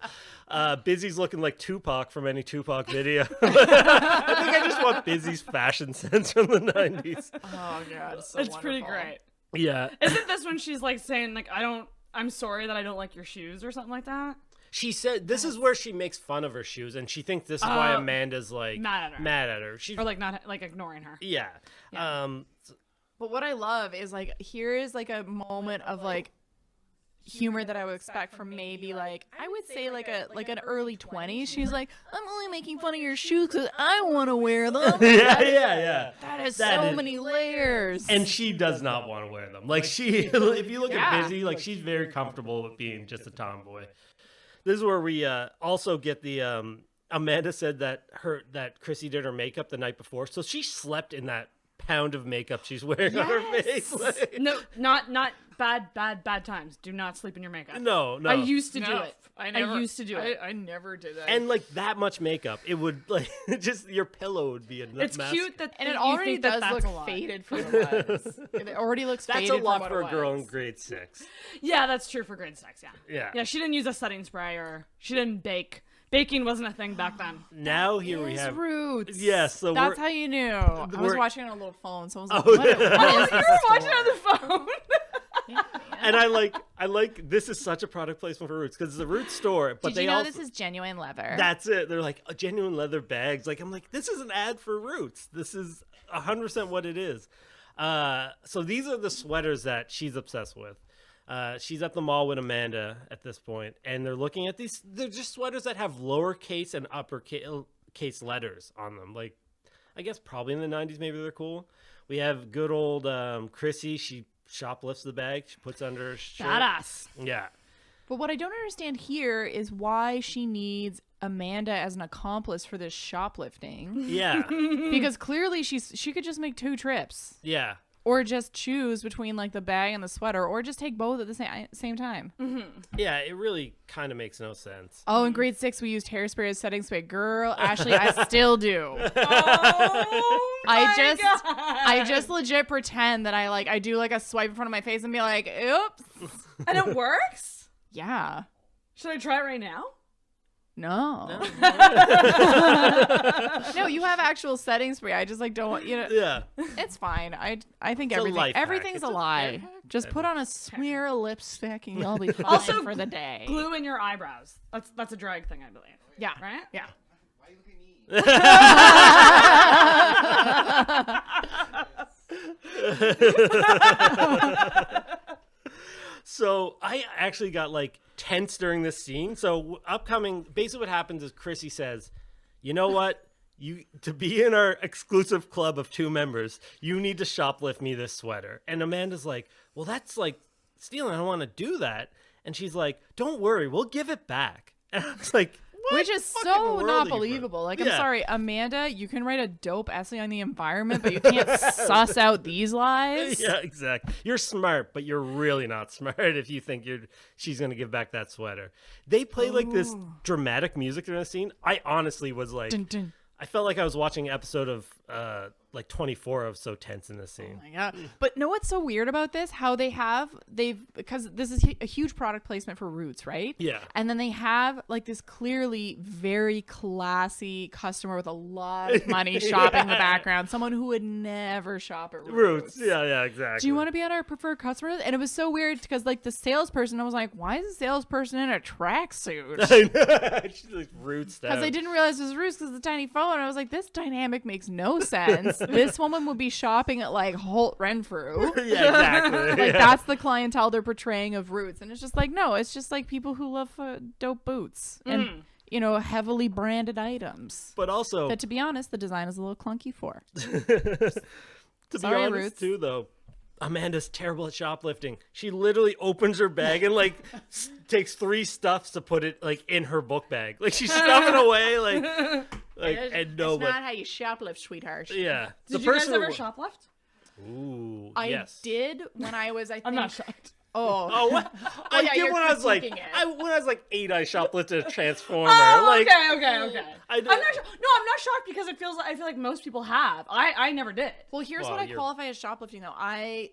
Busy's looking like Tupac from any Tupac video. I think I just want Busy's fashion sense from the 90s. Oh god, it's pretty great. Yeah. Isn't this when she's like saying like I'm sorry that I don't like your shoes or something like that? She said this is where she makes fun of her shoes, and she thinks this is why Amanda's like mad at her. Or like not like ignoring her. Yeah. But what I love is like here is like a moment of like humor that I would expect from maybe like I would say like an early 20s. She's like, I'm only making fun of your shoes because I want to wear them. Yeah. That is so many layers. And she does not want to wear them. Like if you look at Busy, like she's very comfortable with being just a tomboy. This is where we also get the Amanda said that Chrissy did her makeup the night before, so she slept in that pound of makeup she's wearing on her face. Like, no, not bad times. Do not sleep in your makeup. No. I used to do it. I used to do it. I never did that. And like that much makeup, it would like just your pillow would be a It's mess. cute that and it already does look faded for what it was. It already looks faded for what it was. That's a lot for a girl in grade 6. Yeah, that's true for grade 6. Yeah. Yeah, she didn't use a setting spray or she didn't bake Baking wasn't a thing back then. Now here we have Roots. Yes, so that's how you knew. I was watching on a little phone, so I was like, what is you were watching on the phone. And I like this is such a product placement for Roots because it's a Roots store, but Did you know this is genuine leather? That's it. They're like genuine leather bags. Like I'm like, this is an ad for Roots. This is 100% what it is. So these are the sweaters that she's obsessed with. She's at the mall with Amanda at this point, and they're looking at these. They're just sweaters that have lowercase and uppercase letters on them. Like, I guess probably in the 90s, maybe they're cool. We have good old Chrissy. She shoplifts the bag. She puts under her shirt. Badass. Yeah. But what I don't understand here is why she needs Amanda as an accomplice for this shoplifting. Yeah. Because clearly she could just make 2 trips. Yeah. Or just choose between like the bag and the sweater, or just take both at the same time. Mm-hmm. Yeah, it really kind of makes no sense. Oh, in grade 6 we used hairspray as setting spray. Girl, Ashley, I still do. Oh I just legit pretend that I do like a swipe in front of my face and be like, oops. And it works? Yeah. Should I try it right now? No. No, you have actual setting spray. I just like don't, Yeah. It's fine. I think It's a life hack. everything's It's a a lie. life hack. Just put on a smear of lipstick and you'll be fine Also, for the day. Glue in your eyebrows. That's a drag thing, I believe. Yeah. Right? Yeah. Why are you looking at me? So I actually got like tense during this scene. So upcoming, basically what happens is Chrissy says, you know what? To be in our exclusive club of 2 members, you need to shoplift me this sweater. And Amanda's like, well, that's like stealing. I don't want to do that. And she's like, don't worry, we'll give it back. And I was like, what Which is fucking so world not are you from? believable. Like, Yeah. I'm sorry, Amanda, you can write a dope essay on the environment, but you can't suss out these lies. Yeah, exactly. You're smart, but you're really not smart if you think she's going to give back that sweater. They play like this dramatic music during the scene. I honestly was like, Dun, dun. I felt like I was watching an episode of like 24 of So Tense in this scene. Oh my God. But know what's so weird about this? How because this is a huge product placement for Roots, right? Yeah. And then they have like this clearly very classy customer with a lot of money shopping in the background. Someone who would never shop at Roots. Yeah, exactly. Do you want to be on our preferred customer list? And it was so weird because like the salesperson, I was like, why is the salesperson in a tracksuit? I know. She's like Roots down. Because I didn't realize it was Roots because of the tiny phone. I was like, this dynamic makes no sense. This woman would be shopping at like Holt Renfrew. Yeah, exactly. Like Yeah. that's the clientele they're portraying of Roots. And it's just like, no, it's just like people who love dope boots and, heavily branded items. But also, That to be honest, the design is a little clunky for. to be Sorry, honest Roots. too, though, Amanda's terrible at shoplifting. She literally opens her bag and like takes 3 stuffs to put it like in her book bag. Like she's stuffing away like and no, That's but not how you shoplift, sweetheart. yeah. Did you guys ever shoplift? Ooh, I yes. did when I was, I think. I'm not shocked. Oh, what? I yeah, did you're when I was like, critiquing it. when I was like 8, I shoplifted a Transformer. Oh, like, okay. I'm I'm not shocked because I feel like most people have. I never did. Well, here's Well, what I you're- qualify as shoplifting, though. What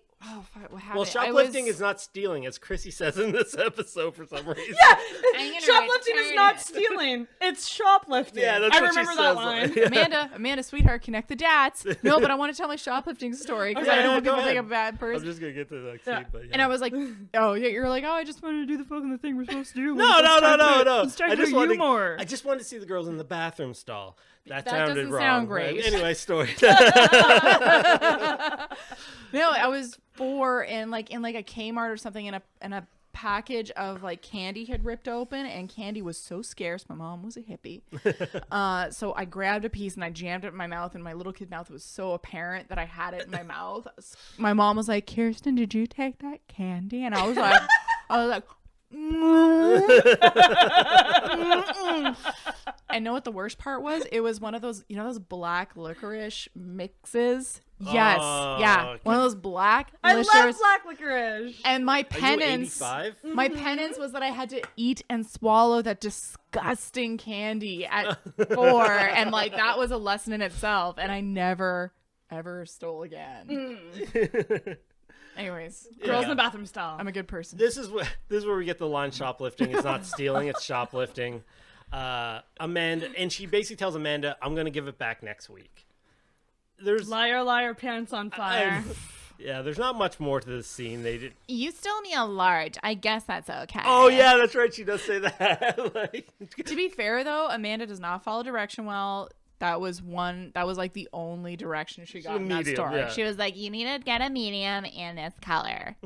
happened? Well, I shoplifting was- is not stealing, as Chrissy says in this episode for some reason. Yeah, I'm gonna shoplifting is return not it. stealing. It's shoplifting. Yeah, that's I what she remember that says. line. Amanda, sweetheart, connect the dots. No, but I want to tell my shoplifting story because I don't want go people to think ahead. I'm a bad I'm person. just gonna get to the next Yeah. scene, but yeah. And I was like, oh yeah, you're like, oh, I just wanted to do the fucking thing we're supposed to do. No. Let's talk I just about wanted you more. I just wanted to see the girls in the bathroom stall. That That sounded doesn't wrong. sound great. Anyway, story. No, I was 4 and like in like a Kmart or something, and a package of like candy had ripped open, and candy was so scarce. My mom was a hippie, so I grabbed a piece and I jammed it in my mouth, and my little kid mouth was so apparent that I had it in my mouth. My mom was like, "Kirsten, did you take that candy?" And I was like, And know what the worst part was? It was one of those, those black licorice mixes. Yes, yeah, okay. one of those black. I love licorice. black licorice. And my Are you penance, 85? my penance was that I had to eat and swallow that disgusting candy at 4, and like that was a lesson in itself. And I never ever stole again. Anyways, Girls Yeah. in the bathroom style. I'm a good person. This is where we get the line shoplifting. It's not stealing, it's shoplifting. Amanda, and she basically tells Amanda, I'm going to give it back next week. There's liar, liar, pants on fire. Yeah, there's not much more to this scene. They did. You still need a large. I guess that's okay. Oh yeah, that's right. She does say that. Like... To be fair though, Amanda does not follow direction well. That was like the only direction she got in that story. Yeah. She was like, you need to get a medium in this color.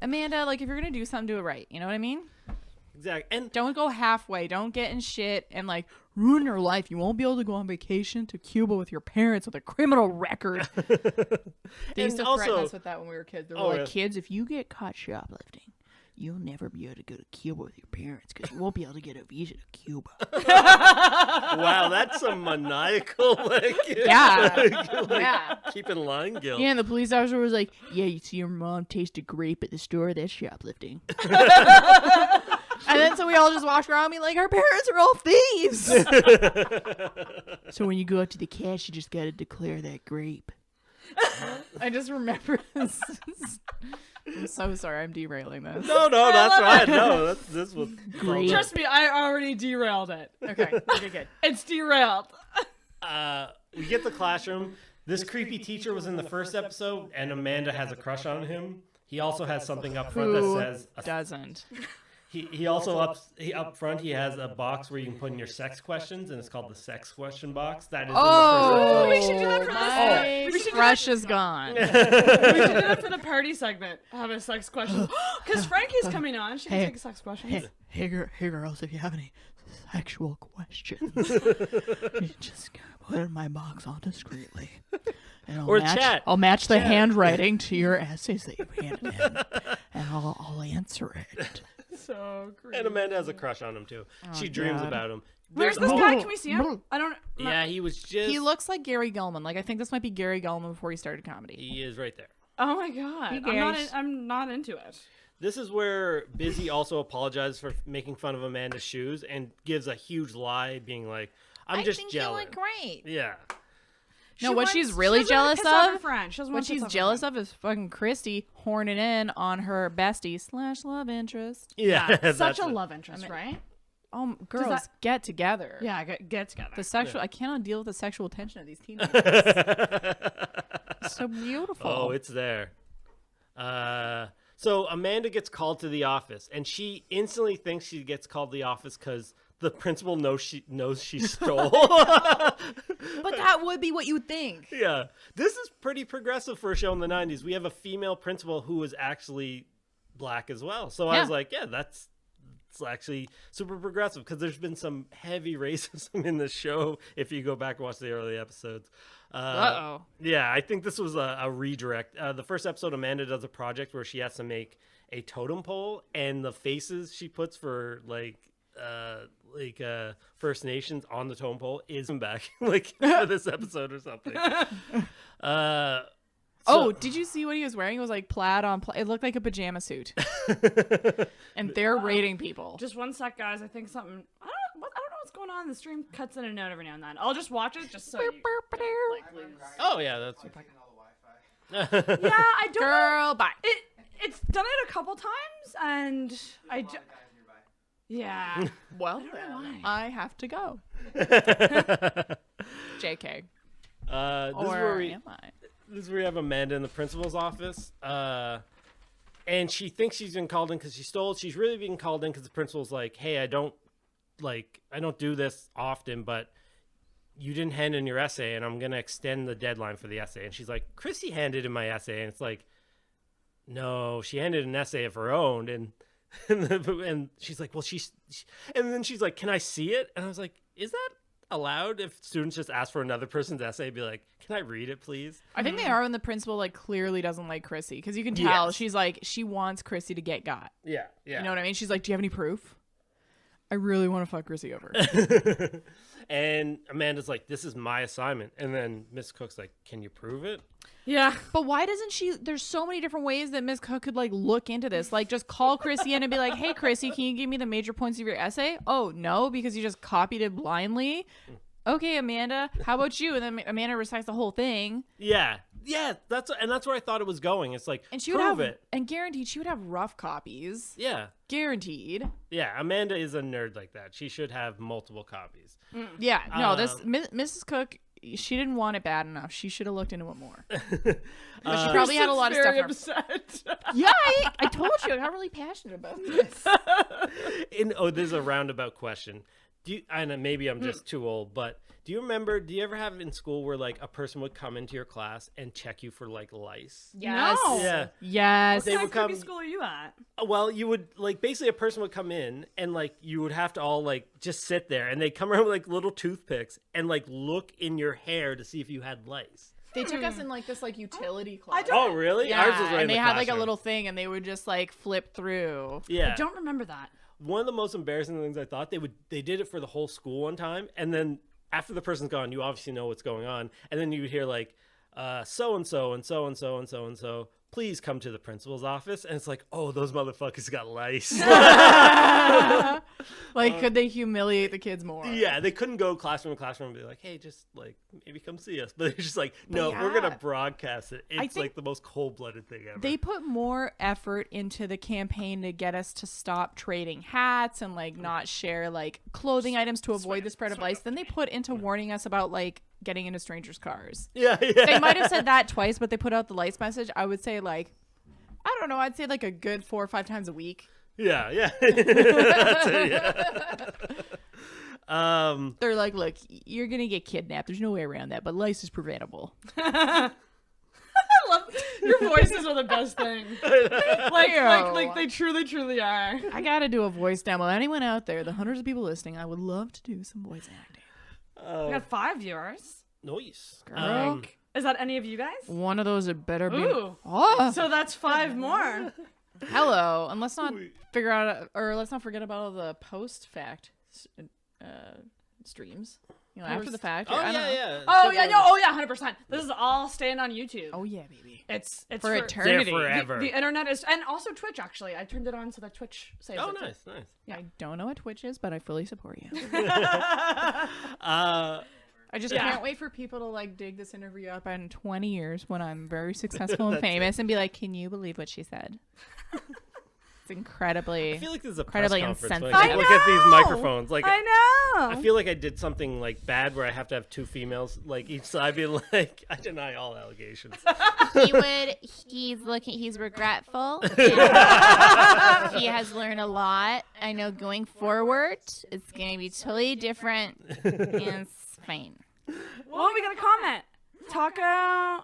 Amanda, like, if you're going to do something, do it right. You know what I mean? Exactly. And don't go halfway. Don't get in shit and, like, ruin your life. You won't be able to go on vacation to Cuba with your parents with a criminal record. They used to threaten us with that when we were kids. They were like, kids, if you get caught shoplifting, you'll never be able to go to Cuba with your parents because you won't be able to get a visa to Cuba. Wow, that's a maniacal, keep in line guilt. Yeah, and the police officer was like, yeah, you see your mom tasted grape at the store, that's shoplifting. And then so we all just walked around being like, our parents are all thieves. So when you go up to the cash, you just got to declare that grape. I just remember this. I'm so sorry. I'm derailing this. No, that's right. No, this was great. Trust me, I already derailed it. Okay, good. It's derailed. We get the classroom. This creepy teacher was in the first episode, and Amanda has a crush on him. He also has something up front that says... doesn't. He also up front he has a box where you can put in your sex questions, and it's called the sex question box. That is in the first episode. We should do that for this. My crush is gone. We should do that for the party segment. Have a sex question. Because Frankie's coming on. She can take a sex question. Hey girls, if you have any sexual questions, you just put it in my box on discreetly. And I'll match the handwriting to your essays that you've handed in, and I'll answer it. So creepy. And Amanda has a crush on him too. She dreams about him. Where's this guy? Can we see him? I don't. Yeah, he was just. He looks like Gary Gulman. Like I think this might be Gary Gulman before he started comedy. He is right there. Oh my god! I'm not into it. This is where Busy also apologizes for making fun of Amanda's shoes and gives a huge lie, being like, "I'm just jealous." I think you look great. Yeah. No, what she's really jealous of, what she's jealous of is fucking Christy horning in on her bestie / love interest. Yeah, such a love interest, right? Oh, girls, get together. Yeah, get together. The sexual, I cannot deal with the sexual tension of these teenagers. So beautiful. Oh, it's there. So Amanda gets called to the office, and she instantly thinks she gets called to the office because the principal knows she stole. But that would be what you would think. Yeah. This is pretty progressive for a show in the 90s. We have a female principal who is actually black as well. So I was like, yeah, it's actually super progressive because there's been some heavy racism in this show if you go back and watch the early episodes. Yeah, I think this was a redirect. The first episode, Amanda does a project where she has to make a totem pole, and the faces she puts for First Nations on the totem pole isn't back for this episode or something. Did you see what he was wearing? It was like plaid on plaid. It looked like a pajama suit. And they're rating people. Just one sec, guys. I think something. I don't know what's going on. The stream cuts in and out every now and then. I'll just watch it just so you. Please. Oh yeah, that's. Yeah, I don't. Girl, bye. It's done it a couple times, and yeah. Well, I have to go. JK. This is where we have Amanda in the principal's office. And she thinks she's been called in because she stole. She's really being called in because the principal's like, hey, I don't do this often, but you didn't hand in your essay, and I'm going to extend the deadline for the essay. And she's like, Chrissy handed in my essay. And it's like, no, she handed an essay of her own. And she's like, well, and then she's like, can I see it? And I was like, is that allowed if students just ask for another person's essay? Be like, can I read it, please? I think they are when the principal clearly doesn't like Chrissy, because you can tell. Yes. She's like, she wants Chrissy to get got. Yeah. You know what I mean? She's like, do you have any proof? I really want to fuck Chrissy over. And Amanda's like, this is my assignment. And then Miss Cook's like, can you prove it? Yeah. But why doesn't she? There's so many different ways that Miss Cook could look into this. Just call Chrissy in and be like, hey, Chrissy, can you give me the major points of your essay? Oh, no, because you just copied it blindly. Okay, Amanda, how about you? And then Amanda recites the whole thing. Yeah. Yeah, that's where I thought it was going. It's like, and she would prove have, it. and guaranteed she would have rough copies. Yeah. Guaranteed. Yeah, Amanda is a nerd like that. She should have multiple copies. Yeah, no, Mrs. Cook, she didn't want it bad enough. She should have looked into it more. But she probably had a lot of stuff. Upset. Yeah, I told you, I got really passionate about this. There's a roundabout question. And maybe I'm just too old, but do you ever have in school where like a person would come into your class and check you for like lice? Yes. No. Yeah. Yes. What kind of creepy school are you at? Well, you would like basically a person would come in and like you would have to all like just sit there and they come around with like little toothpicks and like look in your hair to see if you had lice. They took us in like this like utility class. Oh, really? Yeah, Ours was right and in they the had like a classroom. little thing and they would just like flip through. Yeah. I don't remember that. One of the most embarrassing things I thought they did it for the whole school one time, and then after the person's gone, you obviously know what's going on, and then you would hear like so and so and so and so and so and so, please come to the principal's office, and it's like, oh, those motherfuckers got lice. Like, could they humiliate the kids more? Yeah, they couldn't go classroom to classroom and be like, hey, just like maybe come see us, but they're just like, no, we're gonna broadcast it. It's like the most cold-blooded thing ever. They put more effort into the campaign to get us to stop trading hats and like not share like clothing items to avoid the spread of lice than they put into warning us about like getting into strangers' cars. Yeah. They might have said that twice, but they put out the lice message. I would say like, I don't know, I'd say like a good 4 or 5 times a week. Yeah. That's it, yeah. They're like, look, you're gonna get kidnapped. There's no way around that, but lice is preventable. I love your voices are the best thing. like they truly are. I gotta do a voice demo. Anyone out there, the hundreds of people listening, I would love to do some voice acting. We got 5 viewers. Nice. Girl. Is that any of you guys? One of those had better be. Ooh. Oh, So that's 5 more. hello. And let's not forget about the post fact streams. You know, after the fact. Oh, I don't know. yeah. Oh yeah, no, 100%. This is all staying on YouTube. Oh yeah, baby. It's For There eternity. forever. The internet is, and also Twitch. Actually, I turned it on so that Twitch saves Oh, it. nice. I don't know what Twitch is, but I fully support you. I just can't wait for people to like dig this interview up in 20 years when I'm very successful and famous and be like, can you believe what she said? It's incredibly. I feel like this is a press incredibly conference. When insensitive. I look at these microphones. Like I know. I feel like I did something like bad where I have to have 2 females like each side be like, I deny all allegations. He's regretful. He has learned a lot. I know going forward, it's going to be totally different. And it's fine. What are we gonna comment? Taco.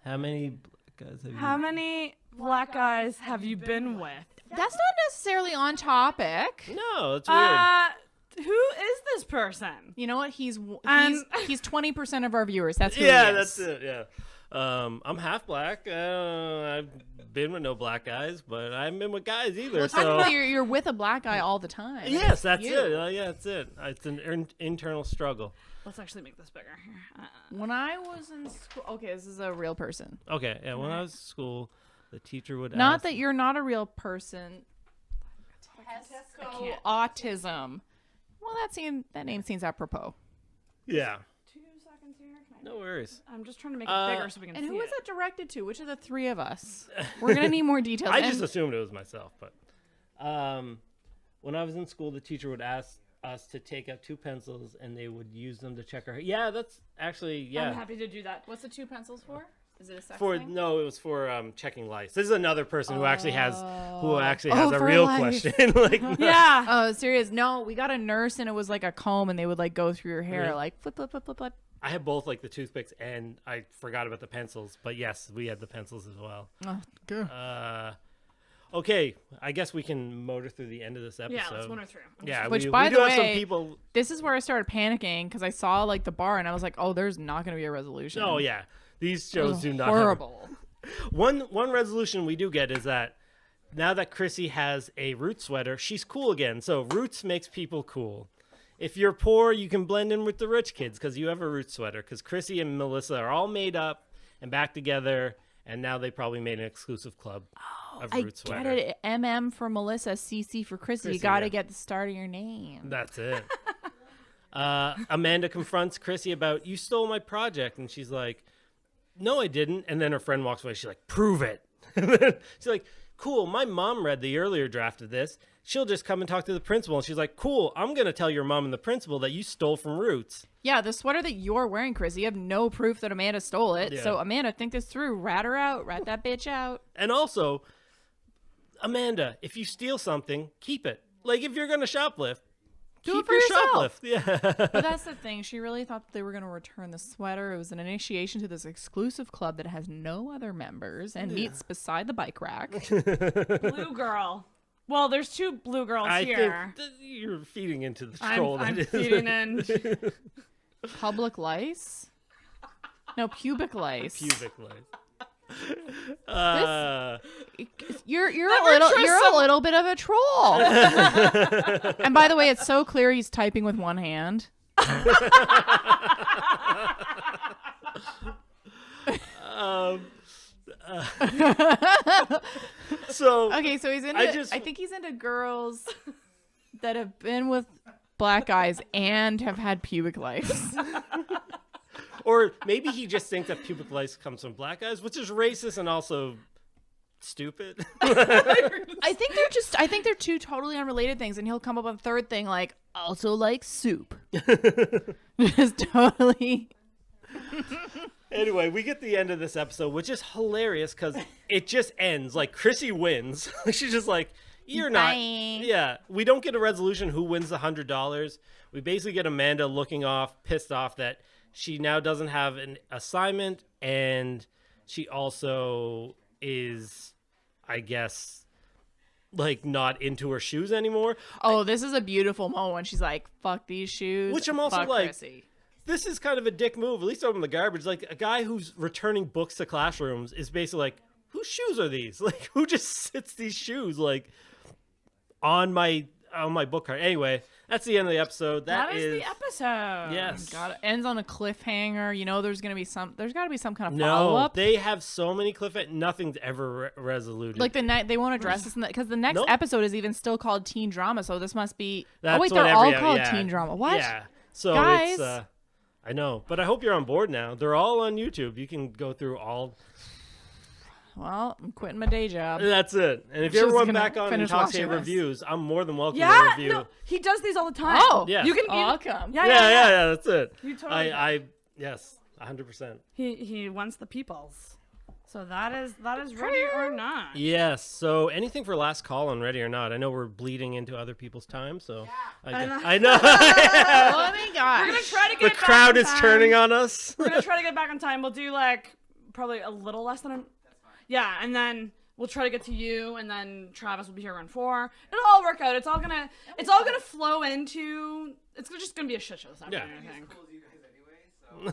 How many guys have you? How many black guys have you been with? That's not necessarily on topic. No, it's weird. Who is this person? You know what? He's 20% of our viewers. That's who he Yeah, is. that's it. Yeah. I'm half black. I've been with no black guys, but I haven't been with guys either. Well, technically, you're with a black guy all the time. Yes, that's you. it. Yeah, that's it. It's an internal struggle. Let's actually make this bigger. When I was in school, okay, this is a real person. Okay, yeah. When I was in school, the teacher would Not ask, that you're not a real person. Autism. Well, that name seems apropos. Yeah. 2 seconds here. No worries. I'm just trying to make it bigger so we can And see who was it. it directed to? Which of the 3 of us? We're gonna need more details. I just assumed it was myself, but when I was in school, the teacher would ask us to take out 2 pencils and they would use them to check our hair. Yeah, that's actually I'm happy to do that. What's the 2 pencils for? Is it a sex thing? No, it was for checking lice. This is another person who actually has a for real life. question. Like Yeah. Oh, serious? No, we got a nurse and it was like a comb and they would like go through your hair Really? like flip, flip, flip, flip, flip. I had both like the toothpicks and I forgot about the pencils, but yes, we had the pencils as well. Oh, good. Okay, I guess we can motor through the end of this episode. Yeah, let's run her through. Yeah, Which, we by do the have some way, people. This is where I started panicking because I saw like the bar and I was like, oh, there's not going to be a resolution. Oh yeah, these It shows was do not. horrible. One resolution we do get is that now that Chrissy has a Roots sweater, she's cool again. So Roots makes people cool. If you're poor, you can blend in with the rich kids because you have a Roots sweater. Because Chrissy and Melissa are all made up and back together, and now they probably made an exclusive club of I Roots get sweater. it. MM for Melissa, CC for Chrissy. You Chrissy, got to yeah. get the start of your name. That's it. Amanda confronts Chrissy about, you stole my project. And she's like, no, I didn't. And then her friend walks away. She's like, prove it. She's like, cool, my mom read the earlier draft of this. She'll just come and talk to the principal. And she's like, cool, I'm going to tell your mom and the principal that you stole from Roots. Yeah, the sweater that you're wearing, Chris, you have no proof that Amanda stole it. Yeah. So, Amanda, think this through. Rat her out. Rat that bitch out. And also, Amanda, if you steal something, keep it. Like, if you're going to shoplift, keep it for yourself. Shoplift. Yeah. But that's the thing. She really thought that they were going to return the sweater. It was an initiation to this exclusive club that has no other members and meets beside the bike rack. Blue girl. Well, there's 2 blue girls here. Think you're feeding into the troll. I'm feeding in. Public lice? No, pubic lice. Pubic lice. You're a little bit of a troll. And by the way, it's so clear he's typing with one hand. So okay, so he's into. I think he's into girls that have been with black guys and have had pubic lice. Or maybe he just thinks that pubic lice comes from black guys, which is racist and also stupid. I think they're 2 totally unrelated things, and he'll come up with a third thing like also like soup. Just totally. Anyway, we get the end of this episode, which is hilarious because it just ends like Chrissy wins. She's just like, you're not. Yeah, we don't get a resolution who wins the $100. We basically get Amanda looking pissed off that she now doesn't have an assignment, and she also is, I guess, like not into her shoes anymore. Oh, this is a beautiful moment when she's like, fuck these shoes. Which I'm also like, Chrissy. This is kind of a dick move, at least over in the garbage. Like, a guy who's returning books to classrooms is basically like, whose shoes are these? Like, who just sits these shoes, like, on my book cart? Anyway, that's the end of the episode. That is the episode. Yes. God, it ends on a cliffhanger. You know, there's got to be some kind of follow-up. No, they have so many cliffhangers. Nothing's ever resoluted. Like, they won't address this because the next episode is even still called teen drama, so this must be... That's they're all called teen drama. What? Yeah. So guys? It's... I know, but I hope you're on board now. They're all on YouTube. You can go through all. Well, I'm quitting my day job. That's it. And if you ever want back on InTalksicated Reviews, I'm more than welcome to review. No, he does these all the time. Oh, yeah. You can. I'll come. Yeah. That's it. You totally. Yes, 100%. He wants the peoples. So that is Ready or Not. Yes. So anything for last call on Ready or Not? I know we're bleeding into other people's time, so I know. Oh my gosh. We're gonna try to get the crowd is turning on us. We're gonna try to get back on time. We'll do like probably a little less than yeah, and then we'll try to get to you, and then Travis will be here around 4. It'll all work out. It's all gonna flow into. It's just gonna be a shit show this afternoon, I think.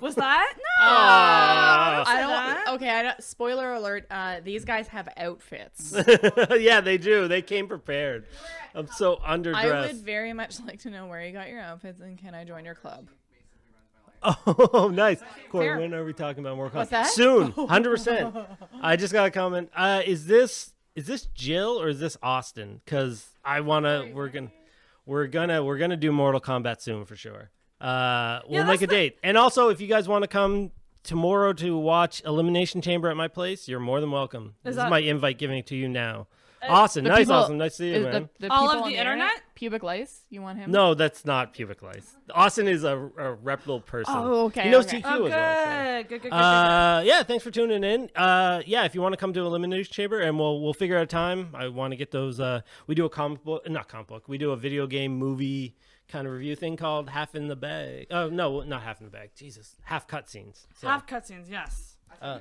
Was that? No. I don't. Okay. Spoiler alert. These guys have outfits. Yeah, they do. They came prepared. I'm so underdressed. I would very much like to know where you got your outfits, and can I join your club? Oh, nice. Corey, when are we talking about more content? What's that? Soon, 100%. I just got a comment. Is this Jill or is this Austin? Because we're gonna do Mortal Kombat soon for sure. We'll make a date. And also, if you guys want to come tomorrow to watch Elimination Chamber at my place, you're more than welcome. This is my invite giving it to you now. Awesome. Nice to see you, man. All of the internet? Pubic lice? You want him? No, that's not pubic lice. Austin is a reputable person. Oh, okay. He knows okay. TQ as well. So. Good. Yeah, thanks for tuning in. Yeah, if you want to come to Elimination Chamber, and we'll figure out a time. I want to get those. We do a not comic book. We do a video game movie kind of review thing called Half in the Bag. Oh, no, not Half in the Bag. Jesus. Half cutscenes. So. Half cutscenes, yes. Hey.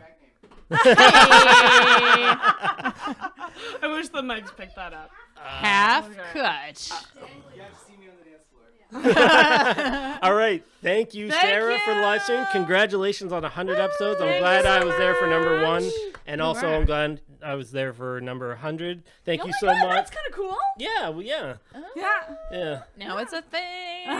I wish the mics picked that up. Half cut. You have to see me on the dance floor. All right. Thank you, Sarah, for the live stream. Congratulations on 100 episodes. I'm glad I was there for number 1. And also, I'm glad I was there for number 100. Thank you so much. That's kind of cool. Yeah, well, yeah. Yeah. Now it's a thing.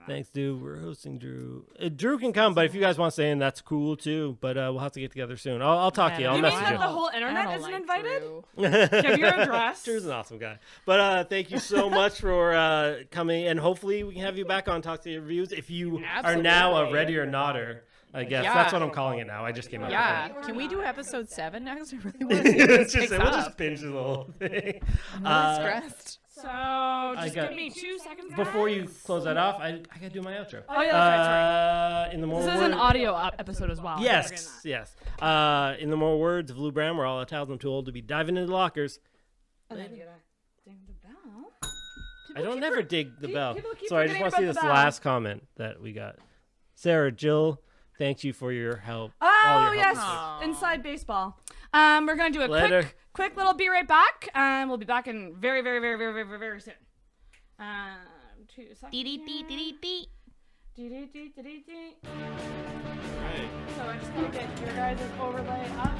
Thanks, dude. We're hosting Drew. Drew can come, but if you guys want to stay in, that's cool too. But we'll have to get together soon. I'll talk to you. I'll You message mean you. that the whole internet isn't invited? Drew. Give your address. Drew's an awesome guy. But thank you so much for coming, and hopefully we can have you back on Talk to Your Reviews if you are now a Ready or Notter. I guess that's what I'm calling it now. I just came up. Yeah, with it. Can we do episode 7 next? I really want to see this we'll just binge the whole thing. I'm stressed. So just give me 2 seconds. Before you close that off, I gotta do my outro. Oh yeah, that's right. Sorry. In the more this is an audio episode as well. Yes. In the more words of Lou Brown, we're all a thousand too old to be diving into lockers. And then you gotta ding the bell. I don't never dig the bell. Keep So I just want to see this last comment that we got. Sarah Jill, thank you for your help. Oh yes, inside baseball. We're gonna do a quick little be right back. We'll be back in very soon. 2 seconds. So I just gotta get your guys' overlay up.